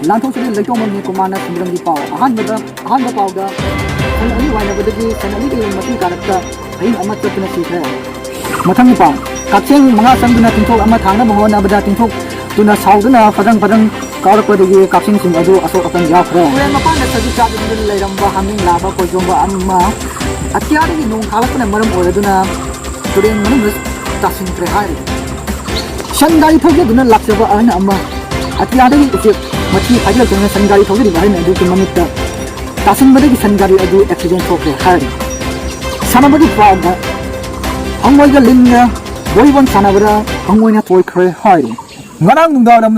ꯂꯥꯟꯊꯣꯛꯆꯔꯤ ꯂꯩꯇꯣꯡꯕꯝꯒꯤ ꯀꯣꯃꯥꯟꯅ ꯁꯨꯝꯕꯔꯝꯒꯤ ꯄꯥꯎ ꯑꯍꯥꯟꯕ ꯄꯥꯎꯗ ꯁꯟ ꯑꯅꯤ ꯋꯥꯏꯅꯕꯗꯒꯤ ꯁꯟ ꯑꯅꯤꯒꯤ ꯃꯇꯨꯡ ꯀꯥꯔꯛꯇ ꯑꯍꯤꯡ ꯑꯃ ꯆꯠꯇꯨꯅ ꯁꯤꯈ꯭ꯔꯦ꯫ ꯃꯊꯪꯒꯤ ꯄꯥꯎ ꯀꯛꯆꯦꯡ 5 ꯆꯪꯗꯨꯅ ꯇꯤꯡꯊꯣꯛ ꯑꯃ ꯊꯥꯡꯅꯕ ꯍꯣꯠꯅꯕꯗ ꯇꯤꯡꯊꯣꯛꯇꯨꯅ ꯁꯥꯎꯗꯨꯅ ꯐꯗꯪ ꯀꯥꯎꯔꯛꯄꯗꯒꯤ ꯀꯛꯆꯦꯡꯁꯤꯡ ꯑꯗꯨ ꯑꯁꯣꯛ ꯑꯄꯟ ꯌꯥꯎꯈ꯭ꯔꯦ꯫ ꯇꯨꯔꯦꯟ ꯃꯄꯥꯟꯗ ꯁꯖꯤꯛ ꯆꯥꯗꯨꯅ ꯂꯩꯔꯝꯕ ꯍꯥꯃꯦꯡ ꯂꯥꯕ ꯀꯣꯏꯖꯣꯝꯕ ꯑꯃ ꯑꯇꯤꯌꯥꯗꯒꯤ ꯅꯣꯡ ꯊꯥꯔꯛꯄꯅ ꯃꯔꯝ ꯑꯣꯏꯔꯗꯨꯅ ꯇꯨꯔꯦꯟ ꯃꯅꯨꯡꯗ ꯇꯥꯁꯤꯟꯈ꯭ꯔꯦ ꯍꯥꯏꯔꯤ꯫ ꯁꯟ ꯒꯥꯔꯤ ꯊꯧꯖꯗꯨꯅ ꯂꯥꯛꯆꯕ ꯑꯍꯟ ꯑꯃ ꯑꯇꯤꯌꯥꯗꯒꯤ ꯎꯆꯦꯛ ꯃꯊꯤ ꯐꯥꯏꯖꯤꯜꯂꯛꯇꯨꯅ ꯁꯟ ꯒꯥꯔꯤ ꯊꯧꯖꯔꯤꯕ ꯑꯍꯟ ꯑꯗꯨꯒꯤ ꯃꯃꯤꯠꯇ ꯇꯥꯁꯤꯟꯕꯗꯒꯤ ꯁꯟ ꯒꯥꯔꯤ ꯑꯗꯨ ꯑꯦꯛꯁꯤꯗꯦꯟ ꯊꯣꯛꯈ꯭ꯔꯦ ꯍꯥꯏꯔꯤ꯫ ꯁꯥꯟꯅꯕꯒꯤ ꯄꯥꯎꯗ ꯍꯪꯉꯣꯏꯒ ꯂꯤꯟꯒ ꯚꯣꯂꯤꯕꯣꯜ ꯁꯥꯟꯅꯕꯗ ꯍꯪꯉꯣꯏꯅ ꯊꯣꯏꯈ꯭ꯔꯦ ꯍꯥꯏꯔꯤ꯫ ꯉꯔꯥꯡ ꯅꯨꯡꯗꯥꯡꯋꯥꯏꯔꯝ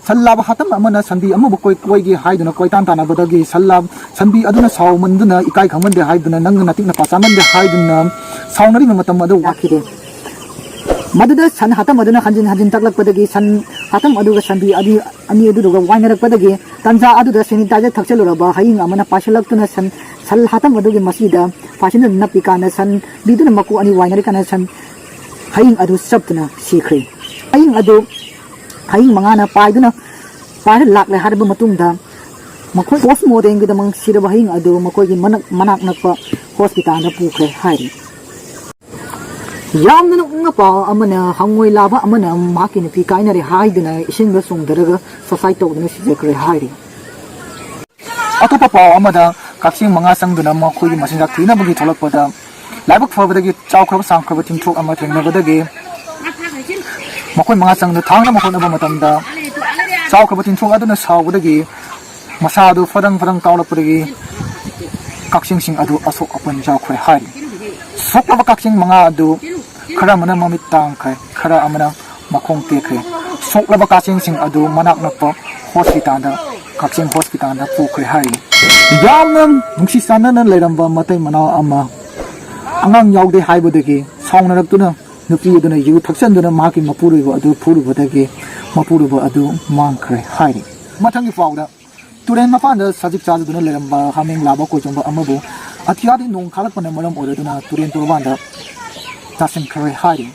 ꯁꯟ ꯂꯥꯕ ꯍꯥꯇꯝ ꯑꯃꯅ ꯁꯟꯕꯤ ꯑꯃꯕꯨ ꯀꯣꯏꯒꯦ ꯍꯥꯏꯗꯨꯅ ꯀꯣꯏꯇꯥꯟ ꯇꯥꯟꯅꯕꯗꯒꯤ ꯁꯟꯕꯤ ꯑꯗꯨꯅ ꯁꯥꯎꯃꯟꯗꯨꯅ ꯏꯀꯥꯏ ꯈꯪꯃꯟꯗꯦ ꯍꯥꯏꯗꯨꯅ ꯅꯪꯅ ꯅꯇꯤꯛ ꯅꯄꯥ ꯆꯥꯃꯟꯗꯦ ꯍꯥꯏꯗꯨꯅ ꯁꯥꯎꯅꯔꯤꯕ ꯃꯇꯝ ꯑꯗꯨ ꯋꯥꯈꯤꯗꯦ꯫ ꯃꯗꯨꯗ ꯁꯟ ꯍꯥꯇꯝ ꯑꯗꯨꯅ ꯍꯟꯖꯤꯟ ꯇꯛꯂꯛꯄꯗꯒꯤ ꯁꯟ ꯍꯥꯇꯝ ꯑꯗꯨꯒ ꯁꯟꯕꯤ ꯑꯅꯤ ꯑꯗꯨꯒ ꯋꯥꯏꯅꯔꯛꯄꯗꯒꯤ ꯇꯟꯖꯥ ꯑꯗꯨꯗ ꯁꯦꯅꯤꯇꯥꯏꯖꯔ ꯊꯛꯆꯜꯂꯨꯔꯕ ꯍꯌꯤꯡ ꯑꯃꯅ ꯄꯥꯏꯁꯤꯜꯂꯛꯇꯨꯅ ꯁꯟ ꯍꯥꯇꯝ ꯑꯗꯨꯒꯤ ꯃꯁꯤꯗ ꯄꯥꯏꯁꯤꯟꯗꯨꯅ ꯅꯞꯄꯤꯀꯥꯟꯗ ꯁꯟꯕꯤꯗꯨꯅ ꯃꯀꯣꯛ ꯑꯅꯤ ꯋꯥꯏꯅꯔꯤꯀꯥꯟꯗ ꯍꯌꯤꯡ ꯑꯗꯨ ꯆꯞꯇꯨꯅ ꯁꯤꯈ꯭ꯔꯦ꯫ ꯍꯌꯤꯡ 5ꯅ ꯄꯥꯏꯔ ꯂꯥꯛꯂꯦ ꯍꯥꯏꯔꯕ ꯃꯇꯨꯡꯗ ꯃꯈꯣꯏ ꯄꯣꯁ ꯃꯣꯔꯇꯦꯝꯒꯤꯗꯃꯛ ꯁꯤꯔꯕ ꯍꯌꯤꯡ ꯑꯗꯨ ꯃꯈꯣꯏꯒꯤ ꯃꯅꯥꯛ ꯅꯛꯄ ꯍꯣꯁꯄꯤꯇꯥꯜꯗ ꯄꯨꯈ꯭ꯔꯦ ꯍꯥꯏꯔꯤ꯫ ꯌꯥꯝꯅ ꯅꯣꯛꯅꯤꯡꯕ ꯄꯥꯎ ꯑꯃꯅ ꯍꯪꯉꯣꯏ ꯂꯥꯕ ꯑꯃꯅ ꯃꯍꯥꯛꯀꯤ ꯅꯨꯄꯤ ꯀꯥꯏꯅꯔꯦ ꯍꯥꯏꯗꯨꯅ ꯏꯁꯤꯡꯗ ꯆꯣꯡꯊꯔꯒ ꯁꯨꯁꯥꯏꯗ ꯇꯧꯗꯨꯅ ꯁꯤꯖꯈ꯭ꯔꯦ ꯍꯥꯏꯔꯤ꯫ ꯑꯇꯣꯞꯄ ꯄꯥꯎ ꯑꯃꯗ ꯀꯛꯆꯦꯡ 5 ꯆꯪꯗꯨꯅ ꯃꯈꯣꯏꯒꯤ ꯃꯆꯤꯟꯖꯥꯛ ꯊꯤꯅꯕꯒꯤ ꯊꯣꯛꯂꯛꯄꯗ ꯂꯥꯏꯕꯛ ꯐꯕꯗꯒꯤ ꯆꯥꯎꯈ꯭ꯔꯕ ꯁꯥꯡꯈ꯭ꯔꯕ ꯇꯤꯡꯊꯣꯛ ꯑꯃ ꯊꯦꯡꯅꯕꯗꯒꯤ ꯃꯈꯣꯏ 5 ꯆꯪꯗꯨꯅ ꯊꯥꯡꯅꯕ ꯍꯣꯠꯅꯕ ꯃꯇꯝꯗ ꯆꯥꯎꯈ꯭ꯔꯕ ꯇꯤꯡꯊꯣꯛ ꯑꯗꯨꯅ ꯁꯥꯎꯕꯗꯒꯤ ꯃꯁꯥ ꯑꯗꯨ ꯐꯗꯪ ꯀꯥꯎꯔꯛꯄꯗꯒꯤ ꯀꯛꯆꯦꯡꯁꯤꯡ ꯑꯗꯨ ꯑꯁꯣꯛ ꯑꯄꯟ ꯌꯥꯎꯈ꯭ꯔꯦ ꯍꯥꯏꯔꯤ꯫ ꯁꯣꯛꯂꯕ ꯀꯛꯆꯦꯡ 5 ꯑꯗꯨ ꯈꯔ ꯑꯃꯅ ꯃꯃꯤꯠ ꯇꯥꯡꯈ꯭ꯔꯦ, ꯈꯔ ꯑꯃꯅ ꯃꯈꯣꯡ ꯇꯦꯛꯈ꯭ꯔꯦ꯫ ꯁꯣꯛꯂꯕ ꯀꯛꯆꯦꯡꯁꯤꯡ ꯑꯗꯨ ꯃꯅꯥꯛ ꯅꯛꯄ ꯀꯛꯆꯦꯡ ꯍꯣꯁꯄꯤꯇꯥꯜꯗ ꯄꯨꯈ꯭ꯔꯦ ꯍꯥꯏꯔꯤ꯫ ꯌꯥꯝꯅ ꯅꯨꯡꯁꯤ ꯆꯥꯟꯅꯅ ꯂꯩꯔꯝꯕ ꯃꯇꯩ ꯃꯅꯥꯎ ꯑꯃ ꯑꯉꯥꯡ ꯌꯥꯎꯗꯦ ꯍꯥꯏꯕꯗꯒꯤ ꯁꯥꯎꯅꯔꯛꯇꯨꯅ ꯅꯨꯄꯤ ꯑꯗꯨꯅ ꯌꯨ ꯊꯛꯆꯟꯗꯨꯅ ꯃꯍꯥꯛꯀꯤ ꯃꯄꯨꯔꯣꯏꯕ ꯑꯗꯨ ꯐꯨꯔꯨꯕꯗꯒꯤ ꯃꯄꯨꯔꯣꯏꯕ ꯑꯗꯨ ꯃꯥꯡꯈ꯭ꯔꯦ ꯍꯥꯏꯔꯤ꯫ ꯃꯊꯪꯒꯤ ꯄꯥꯎꯗ ꯇꯨꯔꯦꯟ ꯃꯄꯥꯟꯗ ꯁꯖꯤꯛ ꯆꯥꯗꯨꯅ ꯂꯩꯔꯝꯕ ꯍꯥꯃꯦꯡ ꯂꯥꯕ ꯀꯣꯏꯖꯣꯝꯕ ꯑꯃꯕꯨ ꯑꯇꯤꯌꯥꯗꯒꯤ ꯅꯣꯡ ꯈꯥꯛꯂꯛꯄꯅ ꯃꯔꯝ ꯑꯣꯏꯔꯗꯨꯅ ꯇꯨꯔꯦꯟ ꯇꯣꯔꯕꯥꯟꯗ ꯇꯥꯁꯤꯟꯈ꯭ꯔꯦ ꯍꯥꯏꯔꯤ꯫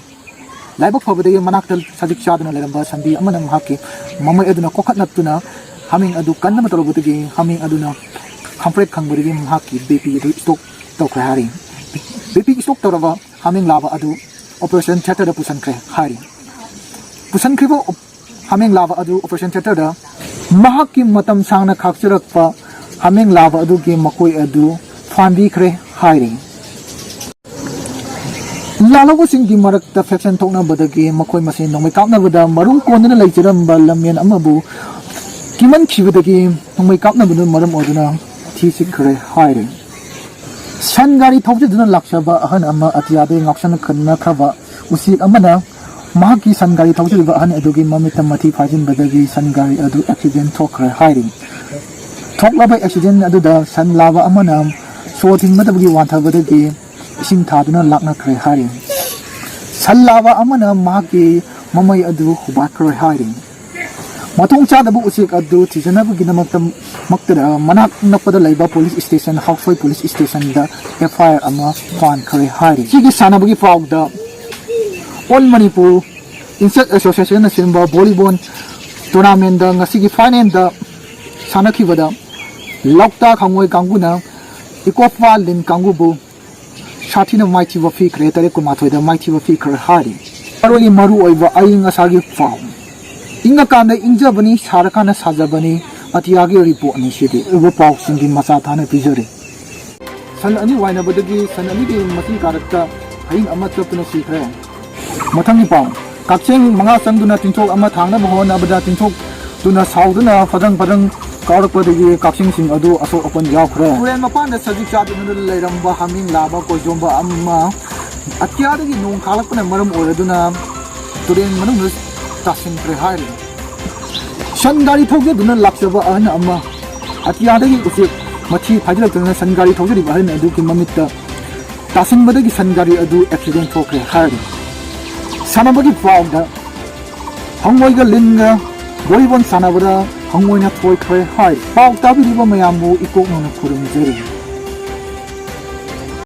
ꯂꯥꯏꯕꯛ ꯐꯕꯗꯒꯤ ꯃꯅꯥꯛꯇ ꯁꯖꯤꯛ ꯆꯥꯗꯨꯅ ꯂꯩꯔꯝꯕ ꯁꯟꯕꯤ ꯑꯃꯅ ꯃꯍꯥꯛꯀꯤ ꯃꯃꯩ ꯑꯗꯨꯅ ꯀꯣꯛꯈꯠꯅꯞꯇꯨꯅ ꯍꯥꯃꯦꯡ ꯑꯗꯨ ꯀꯟꯅꯕ ꯇꯧꯔꯨꯕꯗꯒꯤ ꯍꯥꯃꯦꯡ ꯑꯗꯨꯅ ꯈꯪꯄ꯭ꯔꯦꯛ ꯈꯪꯕꯗꯒꯤ ꯃꯍꯥꯛꯀꯤ ꯕꯤꯄꯤ ꯑꯗꯨ ꯁ꯭ꯇꯣꯛ ꯇꯧꯈ꯭ꯔꯦ ꯍꯥꯏꯔꯤ꯫ ꯕꯤꯄꯤ ꯁ꯭ꯇꯣꯛ ꯇꯧꯔꯕ ꯍꯥꯃꯦꯡ ꯂꯥꯕ ꯑꯗꯨ ꯑꯣꯄꯔꯦꯁꯟ ꯊꯤꯌꯦꯇꯔꯗ ꯄꯨꯁꯟꯈ꯭ꯔꯦ ꯍꯥꯏꯔꯤ꯫ ꯄꯨꯁꯟꯈ꯭ꯔꯤꯕ ꯍꯥꯃꯦꯡ ꯂꯥꯕ ꯑꯗꯨ ꯑꯣꯄꯔꯦꯁꯟ ꯊꯤꯌꯦꯇꯔꯗ ꯃꯍꯥꯛꯀꯤ ꯃꯇꯝ ꯁꯥꯡꯅ ꯈꯥꯛꯆꯔꯛꯄ ꯍꯥꯃꯦꯡ ꯂꯥꯕ ꯑꯗꯨꯒꯤ ꯃꯀꯣꯏ ꯑꯗꯨ ꯐꯥꯟꯕꯤꯈ꯭ꯔꯦ ꯍꯥꯏꯔꯤ꯫ ꯂꯥꯜꯍꯧꯕꯁꯤꯡꯒꯤ ꯃꯔꯛꯇ ꯐꯦꯛꯁꯟ ꯊꯣꯛꯅꯕꯗꯒꯤ ꯃꯈꯣꯏ ꯃꯁꯦꯟ ꯅꯣꯡꯃꯩ ꯀꯥꯞꯅꯕꯗ ꯃꯔꯨꯝ ꯀꯣꯟꯗꯨꯅ ꯂꯩꯖꯔꯝꯕ ꯂꯝꯌꯦꯟ ꯑꯃꯕꯨ ꯀꯤꯃꯟꯈꯤꯕꯗꯒꯤ ꯅꯣꯡꯃꯩ ꯀꯥꯞꯅꯕꯗꯨꯅ ꯃꯔꯝ ꯑꯣꯏꯗꯨꯅ ꯊꯤꯖꯤꯟꯈ꯭ꯔꯦ ꯍꯥꯏꯔꯤ꯫ ꯁꯟ ꯒꯥꯔꯤ ꯊꯧꯖꯗꯨꯅ ꯂꯥꯛꯆꯕ ꯑꯍꯟ ꯑꯃ ꯑꯇꯤꯌꯥꯗꯒꯤ ꯉꯥꯎꯁꯟꯅꯈ꯭ꯔꯕ ꯎꯆꯦꯛ ꯑꯃꯅ ꯃꯍꯥꯛꯀꯤ ꯁꯟ ꯒꯥꯔꯤ ꯊꯧꯖꯔꯤꯕ ꯑꯍꯟ ꯑꯗꯨꯒꯤ ꯃꯃꯤꯠꯇ ꯃꯊꯤ ꯐꯥꯏꯖꯤꯟꯕꯗꯒꯤ ꯁꯟ ꯒꯥꯔꯤ ꯑꯗꯨ ꯑꯦꯛꯁꯤꯗꯦꯟ ꯊꯣꯛꯈ꯭ꯔꯦ ꯍꯥꯏꯔꯤ꯫ ꯊꯣꯛꯂꯕ ꯑꯦꯛꯁꯤꯗꯦꯟ ꯑꯗꯨꯗ ꯁꯟ ꯂꯥꯕ ꯑꯃꯅ ꯁꯣꯔ ꯊꯤꯡꯕꯗꯒꯤ ꯋꯥꯟꯊꯕꯗꯒꯤ ꯏꯁꯤꯡ ꯊꯥꯗꯨꯅ ꯂꯥꯛꯅꯈ꯭ꯔꯦ ꯍꯥꯏꯔꯤ꯫ ꯁꯟ ꯂꯥꯕ ꯑꯃꯅ ꯃꯍꯥꯛꯀꯤ ꯃꯃꯩ ꯑꯗꯨ ꯍꯨꯕꯥꯠꯈ꯭ꯔꯦ ꯍꯥꯏꯔꯤ꯫ ꯃꯊꯣꯡ ꯆꯥꯗꯕ ꯎꯆꯦꯛ ꯑꯗꯨ ꯊꯤꯖꯤꯟꯅꯕꯒꯤꯗꯃꯛꯇ ꯃꯅꯥꯛ ꯅꯛꯄꯗ ꯂꯩꯕ ꯄꯨꯂꯤꯁ ꯁ꯭ꯇꯦꯁꯟ ꯍꯥꯎꯁꯣꯏ ꯄꯨꯂꯤꯁ ꯁ꯭ꯇꯦꯁꯟꯗ FIR ꯑꯃ ꯄꯥꯟꯈ꯭ꯔꯦ ꯍꯥꯏꯔꯤ꯫ ꯁꯤꯒꯤ ꯁꯥꯟꯅꯕꯒꯤ ꯄꯥꯎꯗ ꯑꯣꯜ ꯃꯅꯤꯄꯨꯔ ꯏꯟꯁꯦꯛ ꯑꯦꯁꯣꯁꯤꯌꯦꯁꯟꯅ ꯁꯤꯟꯕ ꯚꯣꯂꯤꯕꯣꯜ ꯇꯣꯔꯅꯥꯃꯦꯟꯗ ꯉꯁꯤꯒꯤ ꯐꯥꯏꯅꯦꯜꯗ ꯁꯥꯟꯅꯈꯤꯕꯗ ꯂꯧꯇꯥꯛ ꯍꯪꯉꯣꯏ ꯀꯥꯡꯕꯨꯅ ꯏꯀꯣꯄꯥ ꯂꯤꯟ ꯀꯥꯡꯕꯨꯕꯨ ꯁꯥꯊꯤꯅ ꯃꯥꯏꯊꯤꯕ ꯄꯤꯈ꯭ꯔꯦ, 13-12ꯗ ꯃꯥꯏꯊꯤꯕ ꯄꯤꯈ꯭ꯔꯦ ꯍꯥꯏꯔꯤ꯫ ꯃꯔꯨ ꯑꯣꯏꯕ ꯑꯏꯪ ꯑꯁꯥꯒꯤ ꯄꯥꯎ ꯏꯪꯉꯀꯥꯟꯗ ꯏꯪꯖꯕꯅꯤ, ꯁꯥꯔꯀꯥꯟꯗ ꯁꯥꯖꯕꯅꯤ ꯑꯇꯤꯌꯥꯒꯤ ꯔꯤꯄꯣꯔꯠꯅꯤ ꯁꯤꯗꯤ ꯑꯣꯏꯕ ꯄꯥꯎꯁꯤꯡꯒꯤ ꯃꯆꯥ ꯊꯥꯅ ꯄꯤꯖꯔꯤ꯫ ꯁꯟ ꯑꯅꯤ ꯋꯥꯏꯅꯕꯗꯒꯤ ꯁꯟ ꯑꯅꯤꯒꯤ ꯃꯆꯤꯟ ꯀꯥꯔꯛꯇ ꯍꯌꯤꯡ ꯑꯃ ꯆꯠꯇꯨꯅ ꯁꯤꯈ꯭ꯔꯦ꯫ ꯃꯊꯪꯒꯤ ꯄꯥꯎ ꯀꯛꯆꯦꯡ 5 ꯆꯪꯗꯨꯅ ꯇꯤꯡꯊꯣꯛ ꯑꯃ ꯊꯥꯡꯅꯕ ꯍꯣꯠꯅꯕꯗ ꯇꯤꯡꯊꯣꯛꯇꯨꯅ ꯁꯥꯎꯗꯨꯅ ꯐꯗꯪ ꯀꯥꯎꯔꯛꯄꯗꯒꯤ ꯀꯛꯆꯦꯡꯁꯤꯡ ꯑꯗꯨ ꯑꯁꯣꯛ ꯑꯄꯟ ꯌꯥꯎꯈ꯭ꯔꯦ꯫ ꯇꯨꯔꯦꯟ ꯃꯄꯥꯟꯗ ꯁꯖꯤꯛ ꯆꯥꯗꯨꯅ ꯂꯩꯔꯝꯕ ꯍꯥꯃꯦꯡ ꯂꯥꯕ ꯀꯣꯏꯖꯣꯝꯕ ꯑꯃ ꯑꯇꯤꯌꯥꯗꯒꯤ ꯅꯣꯡ ꯈꯥꯛꯂꯛꯄꯅ ꯃꯔꯝ ꯑꯣꯏꯔꯗꯨꯅ ꯇꯨꯔꯦꯟ ꯃꯅꯨꯡꯗ ꯇꯥꯁꯤꯟꯈ꯭ꯔꯦ ꯍꯥꯏꯔꯤ꯫ ꯁꯟ ꯒꯥꯔꯤ ꯊꯧꯖꯗꯨꯅ ꯂꯥꯛꯆꯕ ꯑꯍꯟ ꯑꯃ ꯑꯇꯤꯌꯥꯗꯒꯤ ꯎꯆꯦꯛ ꯃꯊꯤ ꯐꯥꯏꯖꯤꯜꯂꯛꯇꯨꯅ ꯁꯟ ꯒꯥꯔꯤ ꯊꯧꯖꯔꯤꯕ ꯑꯍꯟ ꯑꯗꯨꯒꯤ ꯃꯃꯤꯠꯇ ꯇꯥꯁꯤꯟꯕꯗꯒꯤ ꯁꯟ ꯒꯥꯔꯤ ꯑꯗꯨ ꯑꯦꯛꯁꯤꯗꯦꯟ ꯊꯣꯛꯈ꯭ꯔꯦ ꯍꯥꯏꯔꯤ꯫ ꯁꯥꯟꯅꯕꯒꯤ ꯄꯥꯎꯗ ꯍꯪꯉꯣꯏꯒ ꯂꯤꯟꯒ ꯚꯣꯂꯤꯕꯣꯜ ꯁꯥꯟꯅꯕꯗ ꯍꯪꯉꯣꯏꯅ ꯊꯣꯏꯈ꯭ꯔꯦ ꯍꯥꯏ꯫ ꯄꯥꯎ ꯇꯥꯕꯤꯔꯤꯕ ꯃꯌꯥꯝꯕꯨ ꯏꯀꯣꯛꯅꯅ ꯈꯨꯔꯨꯝꯖꯔꯤ꯫